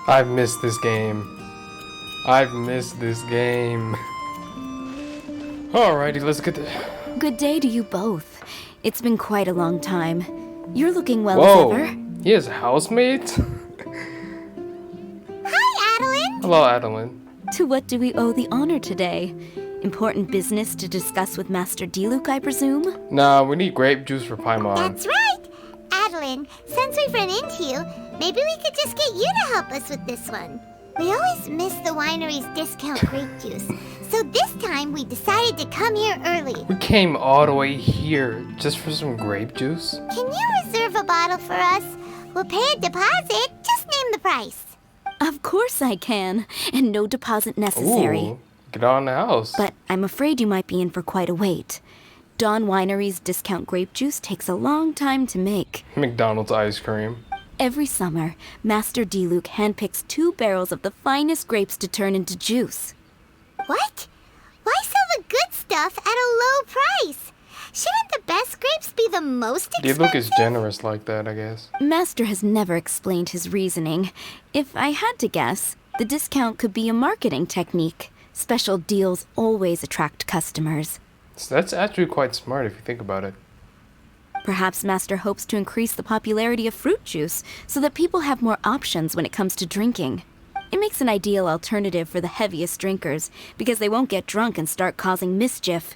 I've missed this game. I've missed this game. Alrighty, let's get this. Good day to you both. It's been quite a long time. You're looking well Whoa, as ever. he has housemates? Hi, Adeline! Hello, Adeline. To what do we owe the honor today? Important business to discuss with Master Diluc, I presume? Nah, we need grape juice for Paimon. That's right! Adeline, since we've run into you, maybe we could just get you to help us with this one. We always miss the winery's discount grape juice, so this time we decided to come here early. We came all the way here just for some grape juice? Can you reserve a bottle for us? We'll pay a deposit, just name the price. Of course I can, and no deposit necessary. Ooh, get on the house. But I'm afraid you might be in for quite a wait. Dawn Winery's discount grape juice takes a long time to make. McDonald's ice cream. Every summer, Master Diluc handpicks 2 barrels of the finest grapes to turn into juice. What? Why sell the good stuff at a low price? Shouldn't the best grapes be the most expensive? Diluc is generous like that, I guess. Master has never explained his reasoning. If I had to guess, the discount could be a marketing technique. Special deals always attract customers. So that's actually quite smart if you think about it. Perhaps Master hopes to increase the popularity of fruit juice so that people have more options when it comes to drinking. It makes an ideal alternative for the heaviest drinkers because they won't get drunk and start causing mischief.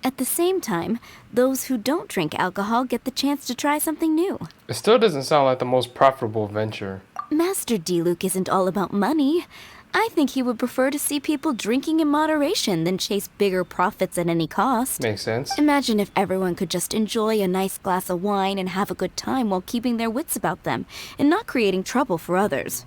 At the same time, those who don't drink alcohol get the chance to try something new. It still doesn't sound like the most profitable venture. Master Diluc isn't all about money. I think he would prefer to see people drinking in moderation than chase bigger profits at any cost. Makes sense. Imagine if everyone could just enjoy a nice glass of wine and have a good time while keeping their wits about them and not creating trouble for others.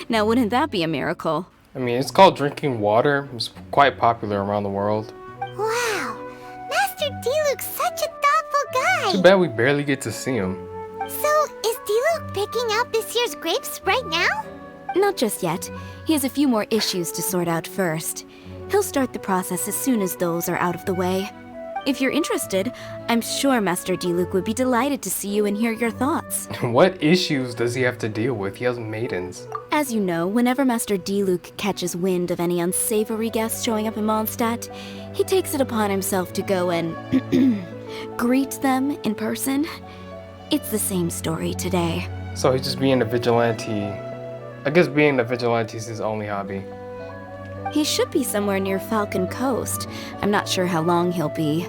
Now, wouldn't that be a miracle? I mean, it's called drinking water. It's quite popular around the world. Wow, Master Diluc's such a thoughtful guy. Too bad we barely get to see him. So, is Diluc picking out this year's grapes right now? Not just yet. He has a few more issues to sort out first. He'll start the process as soon as those are out of the way. If you're interested, I'm sure Master Diluc would be delighted to see you and hear your thoughts. What issues does he have to deal with? He has maidens. As you know, whenever Master Diluc catches wind of any unsavory guests showing up in Mondstadt, he takes it upon himself to go and greet them in person. It's the same story today. So he's just being a vigilante. I guess being a vigilante is his only hobby. He should be somewhere near Falcon Coast. I'm not sure how long he'll be.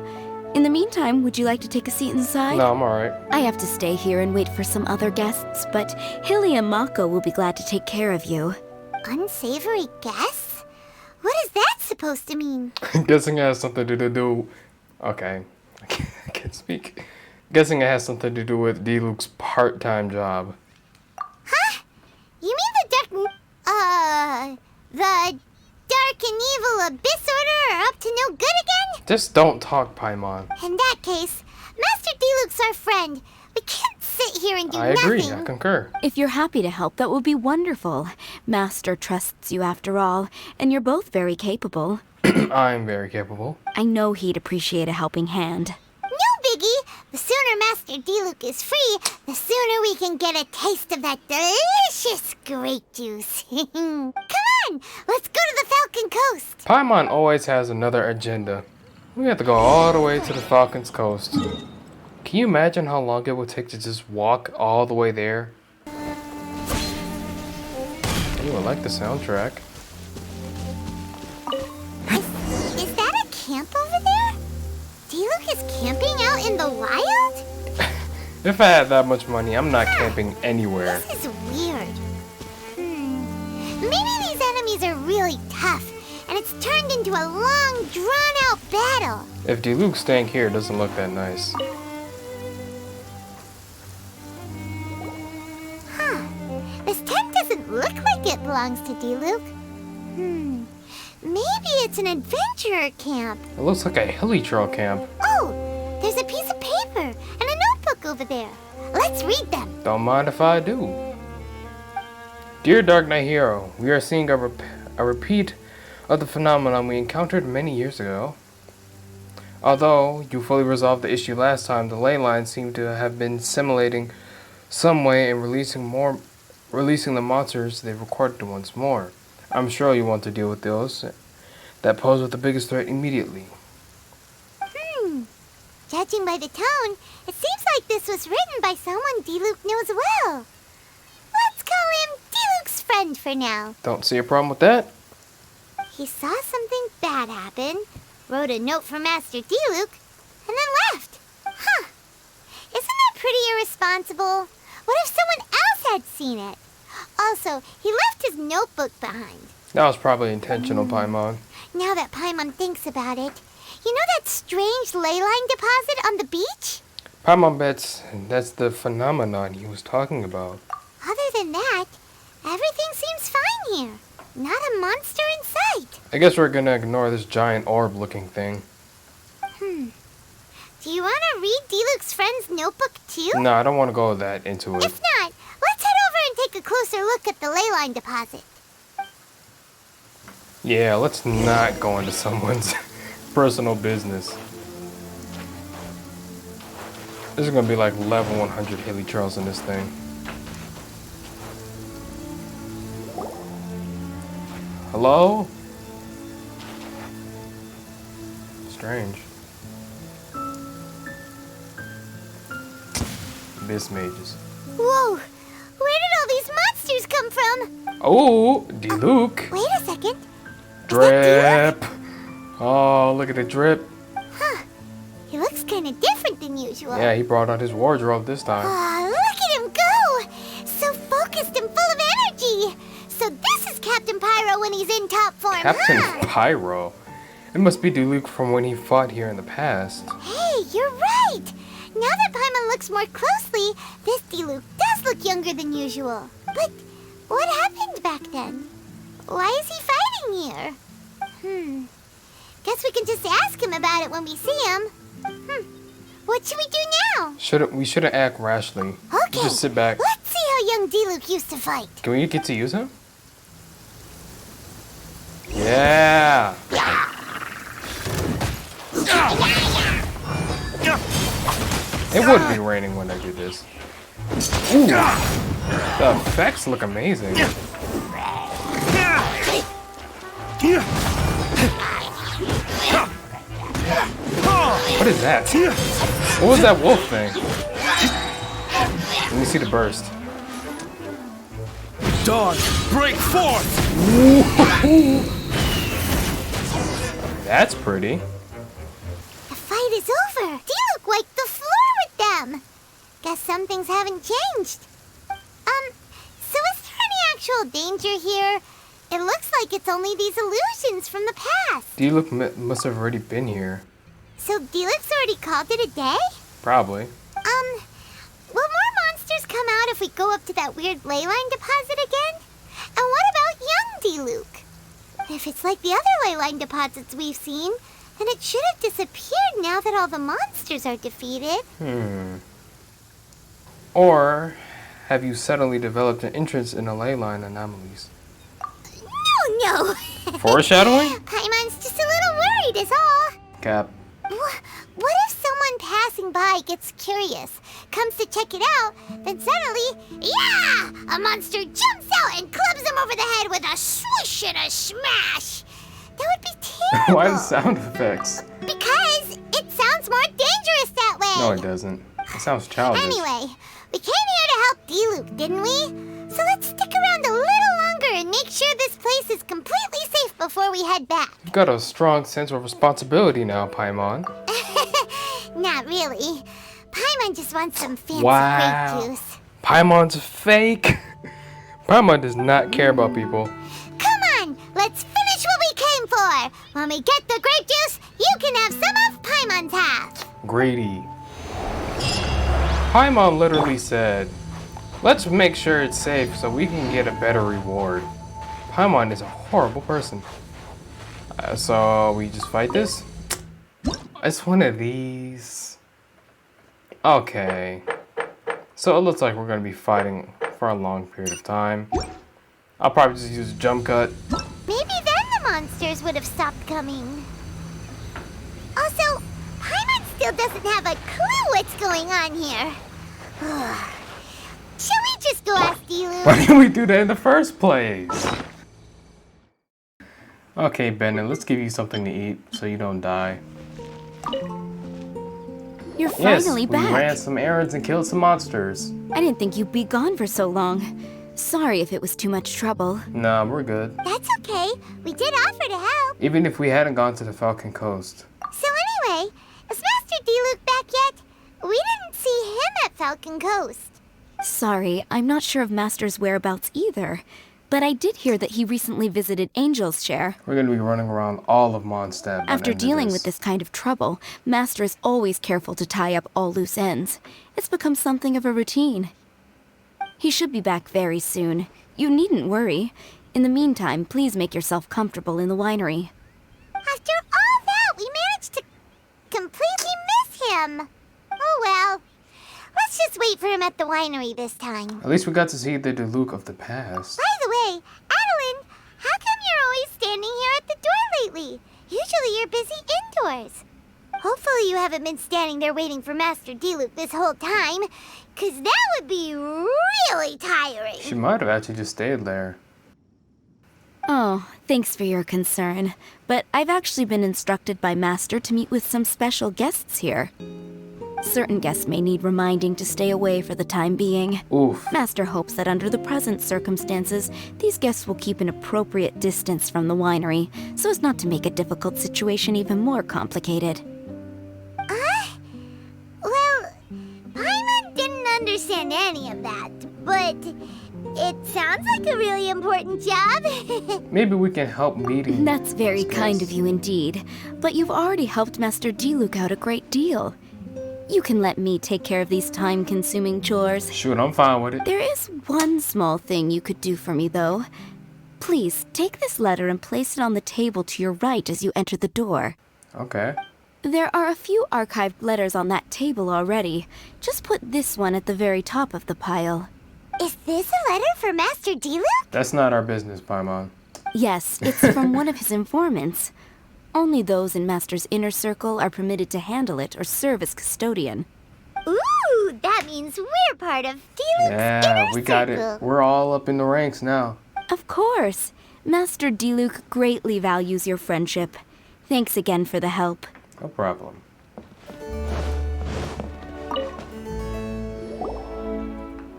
In the meantime, would you like to take a seat inside? No, I'm alright. I have to stay here and wait for some other guests, but Hilly and Mako will be glad to take care of you. Unsavory guests? What is that supposed to mean? Guessing it has something to do. Okay, I can't speak. Guessing it has something to do with Diluc's part-time job. Huh? You mean the dark and evil Abyss Order are up to no good again? Just don't talk, Paimon. In that case, Master Diluc's our friend. We can't sit here and do I nothing. agree, I concur. If you're happy to help, that would be wonderful. Master trusts you after all, and you're both very capable. I'm very capable. I know he'd appreciate a helping hand. No biggie. The sooner Master Diluc is free, the sooner we can get a taste of that delicious grape juice. Come on, let's go to the Falcon Coast. Paimon always has another agenda. We have to go all the way to the Falcon's Coast. Can you imagine how long it would take to just walk all the way there? Ooh, I like the soundtrack. Is that a camp over there? Diluc is camping out in the wild? If I had that much money, I'm not camping anywhere. This is weird. Maybe these enemies are really tough, and it's turned into a long, drawn-out battle. If Diluc staying here doesn't look that nice. Huh. This tent doesn't look like it belongs to Diluc. Maybe it's an adventurer camp. It looks like a hilly trail camp. Oh, there's a piece of paper and a notebook over there. Let's read them. Don't mind if I do. Dear Dark Knight Hero, we are seeing a repeat of the phenomenon we encountered many years ago. Although you fully resolved the issue last time, the ley lines seem to have been simulating some way in releasing more releasing the monsters they've recorded once more. I'm sure you want to deal with those that pose with the biggest threat immediately. Judging by the tone, it seems like this was written by someone Diluc knows well. Let's call him Diluc's friend for now. Don't see a problem with that? He saw something bad happen, wrote a note for Master Diluc, and then left. Huh. Isn't that pretty irresponsible? What if someone else had seen it? Also, he left his notebook behind. That was probably intentional, Paimon. Now that Paimon thinks about it, you know that strange ley line deposit on the beach? Paimon bets that's the phenomenon he was talking about. Other than that, everything seems fine here. Not a monster in sight. I guess we're gonna ignore this giant orb-looking thing. Do you want to read Diluc's friend's notebook too? No, I don't want to go that into it. If not, let's head over and take a closer look at the ley line deposit. Yeah, let's not go into someone's personal business. This is gonna be like level 100 Hilly Charles in this thing. Hello? Strange. This mages. Whoa! Where did all these monsters come from? Oh, Diluc. Wait a second. Drip. Oh, look at the drip. Huh. He looks kind of different than usual. Yeah, he brought out his wardrobe this time. Aw, look at him go! So focused and full of energy. So this is Captain Pyro when he's in top form, Captain huh? Pyro. It must be Diluc from when he fought here in the past. Hey, you're right! Now that Paimon looks more closely, this Diluc does look younger than usual. But what happened back then? Why is he fighting here? Guess we can just ask him about it when we see him. What should we do now? We shouldn't act rashly. Okay, Just sit back. let's see how young Diluc used to fight. Can we get to use him? Yeah. It would be raining when I do this. Ooh. The effects look amazing. What is that? What was that wolf thing? Let me see the burst. Dawn, break forth! That's pretty. The fight is over. Diluc wiped the floor with them. Guess some things haven't changed. So is there any actual danger here? It looks like it's only these illusions from the past. Diluc must have already been here. So Diluc's already called it a day? Probably. Will more monsters come out if we go up to that weird ley line deposit again? And what about young Diluc? If it's like the other ley line deposits we've seen, then it should have disappeared now that all the monsters are defeated. Or have you suddenly developed an interest in the ley line anomalies? No. Foreshadowing? Paimon's just a little worried is all. Cap. What if someone passing by gets curious, comes to check it out, then suddenly, yeah! A monster jumps out and clubs him over the head with a swoosh and a smash! That would be terrible. Why the sound effects? Because it sounds more dangerous that way. No, it doesn't. It sounds childish. Anyway, we came here to help Diluc, didn't we? So let's stick around a little longer and make sure this place is completely safe before we head back. You've got a strong sense of responsibility now, Paimon. Not really. Paimon just wants some fancy grape juice. Paimon's fake. Paimon does not care about people. Come on, let's finish what we came for. When we get the grape juice, you can have some of Paimon's half. Greedy. Paimon literally said, let's make sure it's safe so we can get a better reward. Paimon is a horrible person. So we just fight this? It's one of these. Okay. So it looks like we're going to be fighting for a long period of time. I'll probably just use a jump cut. Maybe then the monsters would have stopped coming. Also, Paimon still doesn't have a clue what's going on here. Should we just go ask Diluc? Why didn't we do that in the first place? Okay, Bennett, let's give you something to eat so you don't die. You're finally We back. ran some errands and killed some monsters. I didn't think you'd be gone for so long. Sorry if it was too much trouble. Nah, we're good. That's okay. We did offer to help. Even if we hadn't gone to the Falcon Coast. So anyway, is Master Diluc back yet? We didn't see him at Falcon Coast. Sorry, I'm not sure of Master's whereabouts either. But I did hear that he recently visited Angel's Share. We're gonna be running around all of Mondstadt. After dealing with this kind of trouble, Master is always careful to tie up all loose ends. It's become something of a routine. He should be back very soon. You needn't worry. In the meantime, please make yourself comfortable in the winery. After all that, we managed to completely miss him. Oh well. Let's just wait for him at the winery this time. At least we got to see the Diluc of the past. By the way, Adeline, how come you're always standing here at the door lately? Usually you're busy indoors. Hopefully you haven't been standing there waiting for Master Diluc this whole time, 'cause that would be really tiring. She might have actually just stayed there. Oh, thanks for your concern. But I've actually been instructed by Master to meet with some special guests here. Certain guests may need reminding to stay away for the time being. Oof. Master hopes that under the present circumstances, these guests will keep an appropriate distance from the winery, so as not to make a difficult situation even more complicated. Well, Paimon didn't understand any of that, but it sounds like a really important job. Maybe we can help meeting. That's very these kind guests. of you indeed, but you've already helped Master Diluc out a great deal. You can let me take care of these time-consuming chores. Shoot, I'm fine with it. There is one small thing you could do for me, though. Please, take this letter and place it on the table to your right as you enter the door. Okay. There are a few archived letters on that table already. Just put this one at the very top of the pile. Is this a letter for Master Diluc? That's not our business, Paimon. Yes, it's from one of his informants. Only those in Master's inner circle are permitted to handle it or serve as custodian. Ooh, that means we're part of Diluc's Yeah, inner we got circle. it. We're all up in the ranks now. Of course. Master Diluc greatly values your friendship. Thanks again for the help. No problem.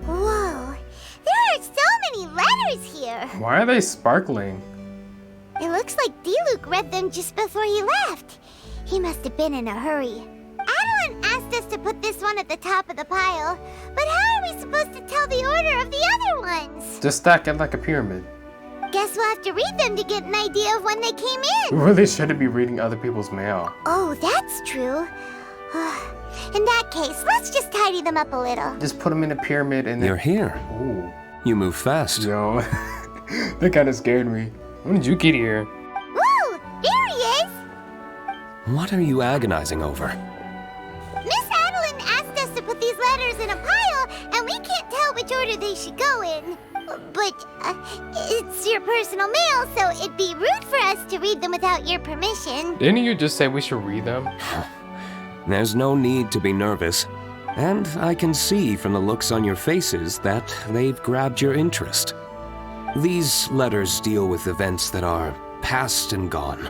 Whoa, there are so many letters here. Why are they sparkling? It looks like Diluc read them just before he left. He must have been in a hurry. Adeline asked us to put this one at the top of the pile, but how are we supposed to tell the order of the other ones? Just stack it like a pyramid. Guess we'll have to read them to get an idea of when they came We in. really shouldn't be reading other people's mail. Oh, that's true. In that case, let's just tidy them up a little. Just put them in a pyramid and then... You're here. Ooh. You move fast. Yo. That kind of scared me. When did you get here? Woo! There he is! What are you agonizing over? Miss Adeline asked us to put these letters in a pile, and we can't tell which order they should go in. But it's your personal mail, so it'd be rude for us to read them without your permission. Didn't you just say we should read them? There's no need to be nervous. And I can see from the looks on your faces that they've grabbed your interest. These letters deal with events that are past and gone.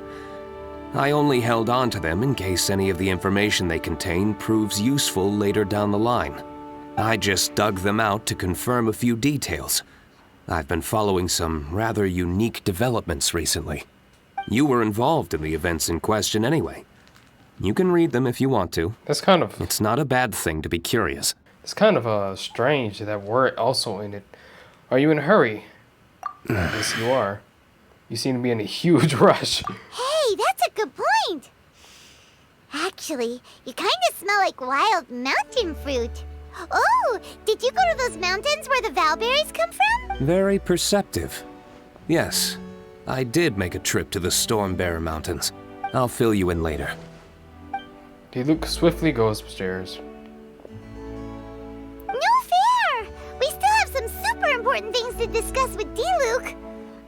I only held on to them in case any of the information they contain proves useful later down the line. I just dug them out to confirm a few details. I've been following some rather unique developments recently. You were involved in the events in question anyway. You can read them if you want to. That's kind of... It's not a bad thing to be curious. It's kind of strange that we're also in it. Are you in a hurry? Yes, you are. You seem to be in a huge rush. Hey, that's a good point. Actually, you kind of smell like wild mountain fruit. Oh, did you go to those mountains where the valberries come from? Very perceptive. Yes, I did make a trip to the Stormbearer Mountains. I'll fill you in later. Diluc swiftly goes upstairs. No fair! We still have some super important things to discuss with Diluc.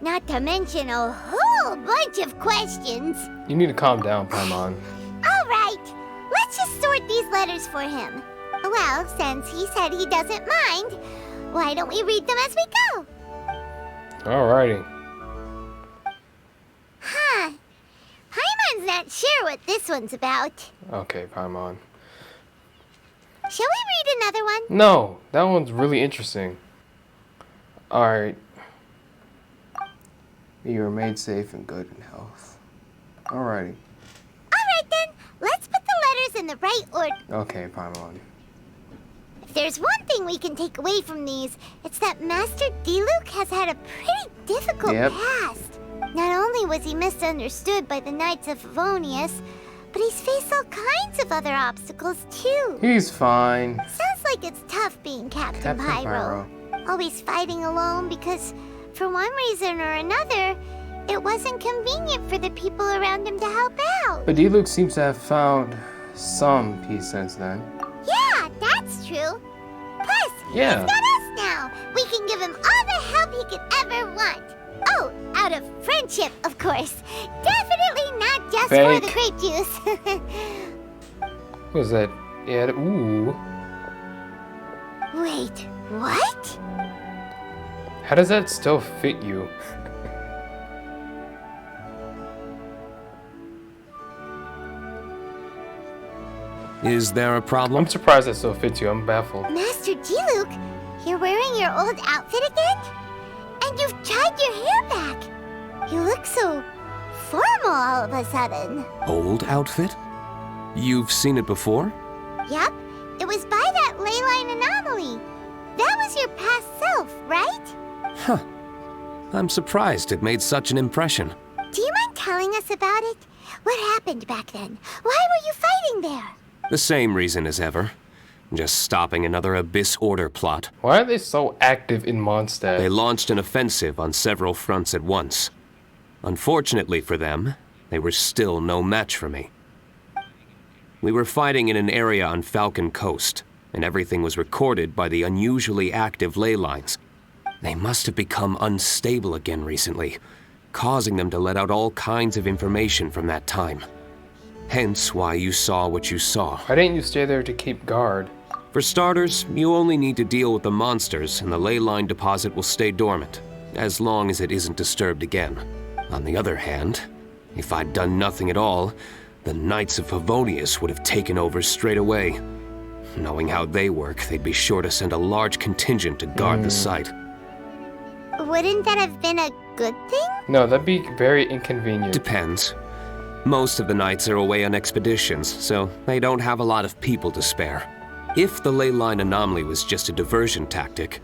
Not to mention a whole bunch of questions. You need to calm down, Paimon. All right, let's just sort these letters for him. Well, since he said he doesn't mind, Why don't we read them as we go? Alrighty. Huh. Paimon's not sure what this one's about. Okay, Paimon. Shall we read another one? No, that one's really interesting. Alright. You were made safe and good in health. Alrighty. Alright then, let's put the letters in the right order. Okay, Paimon. If there's one thing we can take away from these, it's that Master Diluc has had a pretty difficult past. Not only was he misunderstood by the Knights of Favonius, but he's faced all kinds of other obstacles too. He's fine. Sounds like it's tough being Captain Pyro. Always fighting alone because, for one reason or another, it wasn't convenient for the people around him to help out. But Diluc seems to have found some peace since then. Yeah, that's true. Plus, he's got us now. We can give him all the help he could ever want. Oh, out of friendship, of course. Definitely not just for the grape juice. What was that? Yeah, ooh. Wait, what? How does that still fit you? Is there a problem? I'm surprised that still fits you. I'm baffled. Master Diluc, you're wearing your old outfit again? And you've tied your hair back. You look so formal all of a sudden. Old outfit? You've seen it before? Yep, it was by that ley line anomaly. That was your past self, right? Huh. I'm surprised it made such an impression. Do you mind telling us about it? What happened back then? Why were you fighting there? The same reason as ever. Just stopping another Abyss Order plot. Why are they so active in Mondstadt? They launched an offensive on several fronts at once. Unfortunately for them, they were still no match for me. We were fighting in an area on Falcon Coast, and everything was recorded by the unusually active ley lines. They must have become unstable again recently, causing them to let out all kinds of information from that time. Hence why you saw what you saw. Why didn't you stay there to keep guard? For starters, you only need to deal with the monsters and the ley line deposit will stay dormant, as long as it isn't disturbed again. On the other hand, if I'd done nothing at all, the Knights of Favonius would have taken over straight away. Knowing how they work, they'd be sure to send a large contingent to guard the site. Wouldn't that have been a good thing? No, that'd be very inconvenient. Depends. Most of the Knights are away on expeditions, so they don't have a lot of people to spare. If the ley line anomaly was just a diversion tactic,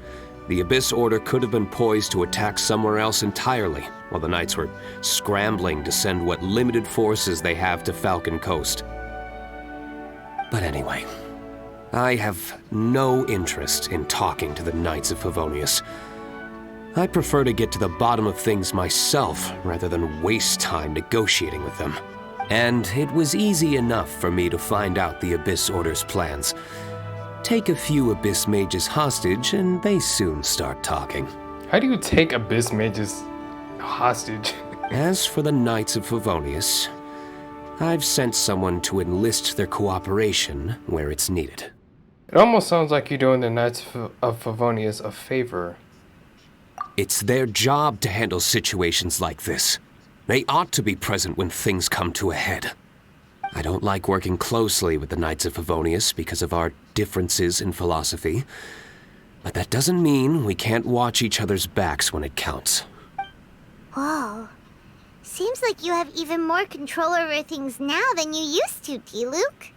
the Abyss Order could have been poised to attack somewhere else entirely, while the Knights were scrambling to send what limited forces they have to Falcon Coast. But anyway, I have no interest in talking to the Knights of Favonius. I prefer to get to the bottom of things myself rather than waste time negotiating with them. And it was easy enough for me to find out the Abyss Order's plans. Take a few Abyss Mages hostage and they soon start talking. How do you take Abyss Mages hostage? As for the Knights of Favonius, I've sent someone to enlist their cooperation where it's needed. It almost sounds like you're doing the Knights of Favonius a favor. It's their job to handle situations like this. They ought to be present when things come to a head. I don't like working closely with the Knights of Favonius because of our differences in philosophy, but that doesn't mean we can't watch each other's backs when it counts. Whoa. Seems like you have even more control over things now than you used to, Diluc.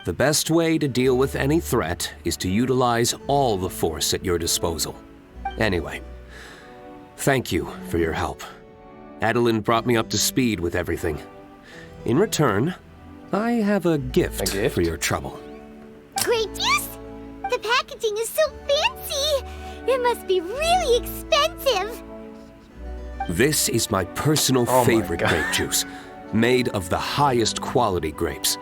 The best way to deal with any threat is to utilize all the force at your disposal. Anyway, thank you for your help. Adeline brought me up to speed with everything. In return, I have a gift for your trouble. Grape juice? The packaging is so fancy! It must be really expensive! This is my personal favorite grape juice, made of the highest quality grapes.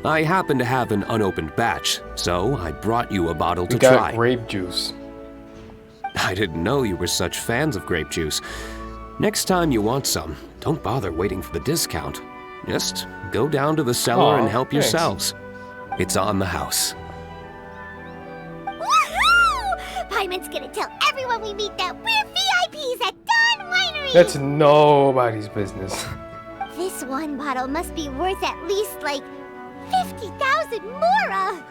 I happen to have an unopened batch, so I brought you a bottle to try. You got grape juice. I didn't know you were such fans of grape juice. Next time you want some, don't bother waiting for the discount. Just go down to the cellar and help yourselves. It's on the house. Woohoo! Paimon Damon's gonna tell everyone we meet that we're VIPs at Dawn Winery! That's nobody's business. This one bottle must be worth at least, like, 50,000 Mora!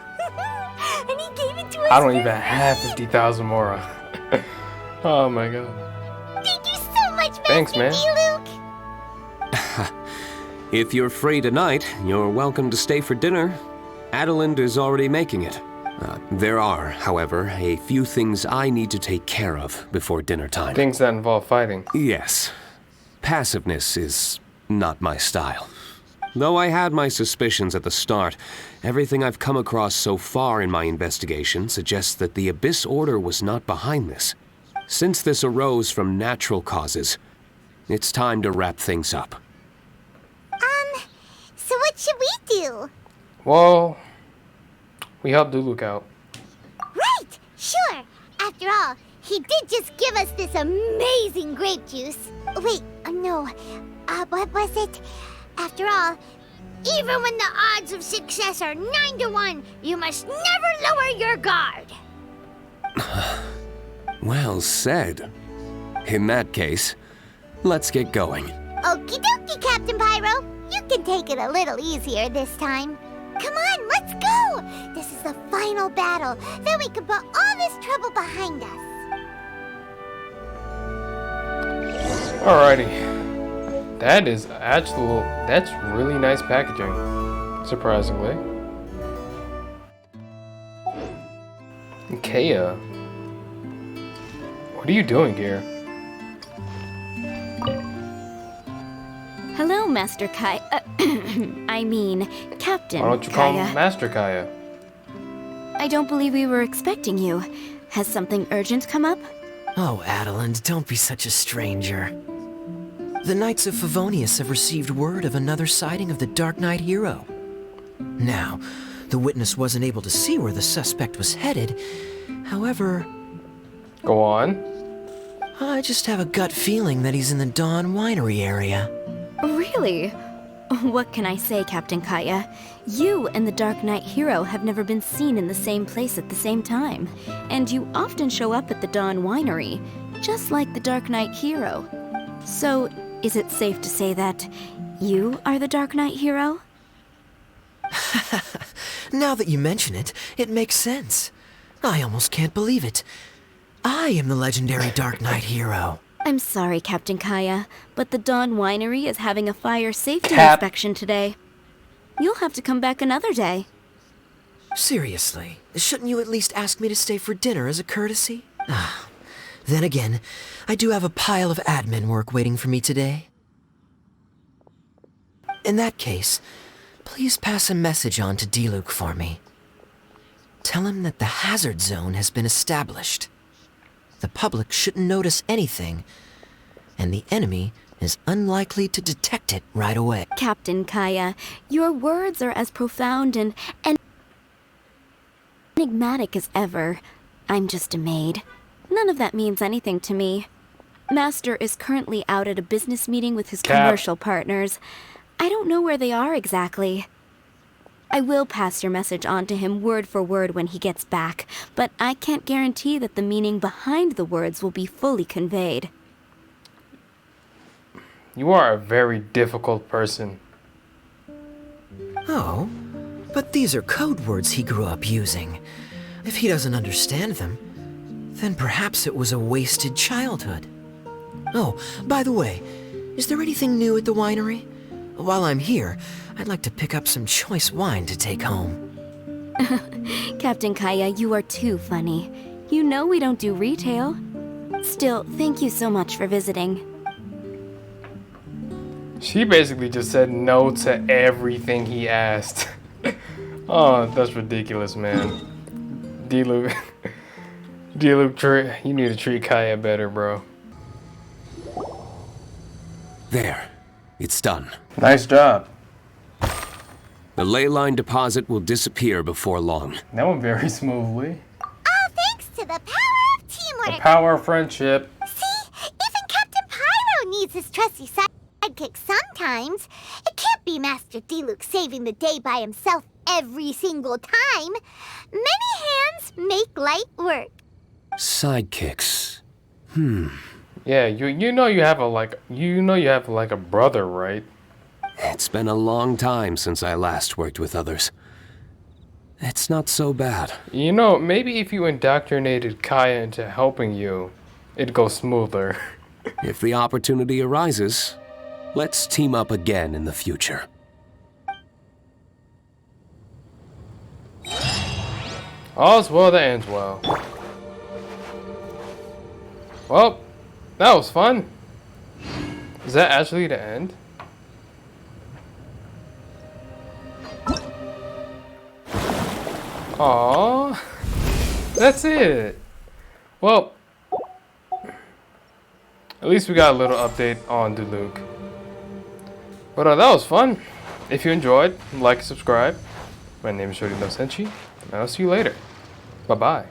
And he gave it to us. I don't even have 50,000 Mora. Oh my god. Thank you so much, Master Thanks, man. Diluc! If you're free tonight, you're welcome to stay for dinner. Adeline is already making it. There are, however, a few things I need to take care of before dinner time. Things that involve fighting. Yes. Passiveness is not my style. Though I had my suspicions at the start, everything I've come across so far in my investigation suggests that the Abyss Order was not behind this. Since this arose from natural causes, it's time to wrap things up. So what should we do? Well, we helped Diluc out. Right! Sure! After all, he did just give us this amazing grape juice. Wait, no. What was it? After all, even when the odds of success are 9 to 1, you must never lower your guard. Well said. In that case, let's get going. Okie dokie, Captain Pyro. You can take it a little easier this time. Come on, let's go! This is the final battle. Then we can put all this trouble behind us. Alrighty. That's really nice packaging. Surprisingly. Kea. What are you doing here? Hello, Master Kai. I mean, Captain Why don't you call Kaya. him Master Kaya? I don't believe we were expecting you. Has something urgent come up? Oh, Adeline, don't be such a stranger. The Knights of Favonius have received word of another sighting of the Dark Knight hero. Now, the witness wasn't able to see where the suspect was headed. However, Go on. I just have a gut feeling that he's in the Dawn Winery area. Really? What can I say, Captain Kaya? You and the Dark Knight hero have never been seen in the same place at the same time. And you often show up at the Dawn Winery, just like the Dark Knight hero. So, is it safe to say that you are the Dark Knight hero? Now that you mention it, it makes sense. I almost can't believe it. I am the legendary Dark Knight hero. I'm sorry, Captain Kaya, but the Dawn Winery is having a fire safety Cap. inspection today. You'll have to come back another day. Seriously, shouldn't you at least ask me to stay for dinner as a courtesy? Then again, I do have a pile of admin work waiting for me today. In that case, please pass a message on to Diluc for me. Tell him that the hazard zone has been established. The public shouldn't notice anything, and the enemy is unlikely to detect it right away. Captain Kaya, your words are as profound and enigmatic as ever. I'm just a maid. None of that means anything to me. Master is currently out at a business meeting with his Cap. commercial partners. I don't know where they are exactly. I will pass your message on to him word for word when he gets back, but I can't guarantee that the meaning behind the words will be fully conveyed. You are a very difficult person. Oh, but these are code words he grew up using. If he doesn't understand them, then perhaps it was a wasted childhood. Oh, by the way, is there anything new at the winery? While I'm here, I'd like to pick up some choice wine to take home. Captain Kaya, you are too funny. You know we don't do retail. Still, thank you so much for visiting. She basically just said no to everything he asked. Oh, that's ridiculous, man. Diluc, you need to treat Kaya better, bro. There. It's done. Nice job. The ley line deposit will disappear before long. That went very smoothly. All thanks to the power of teamwork. The power of friendship. See, even Captain Pyro needs his trusty sidekick sometimes. It can't be Master Diluc saving the day by himself every single time. Many hands make light work. Sidekicks. Yeah, you know you have a brother, right? It's been a long time since I last worked with others. It's not so bad. You know, maybe if you indoctrinated Kaya into helping you, it'd go smoother. If the opportunity arises, let's team up again in the future. All's well that ends well. Well, that was fun. Is that actually the end? Aww. That's it. Well, at least we got a little update on Diluc. But that was fun. If you enjoyed, like and subscribe. My name is Shori Senshi, and I'll see you later. Bye-bye.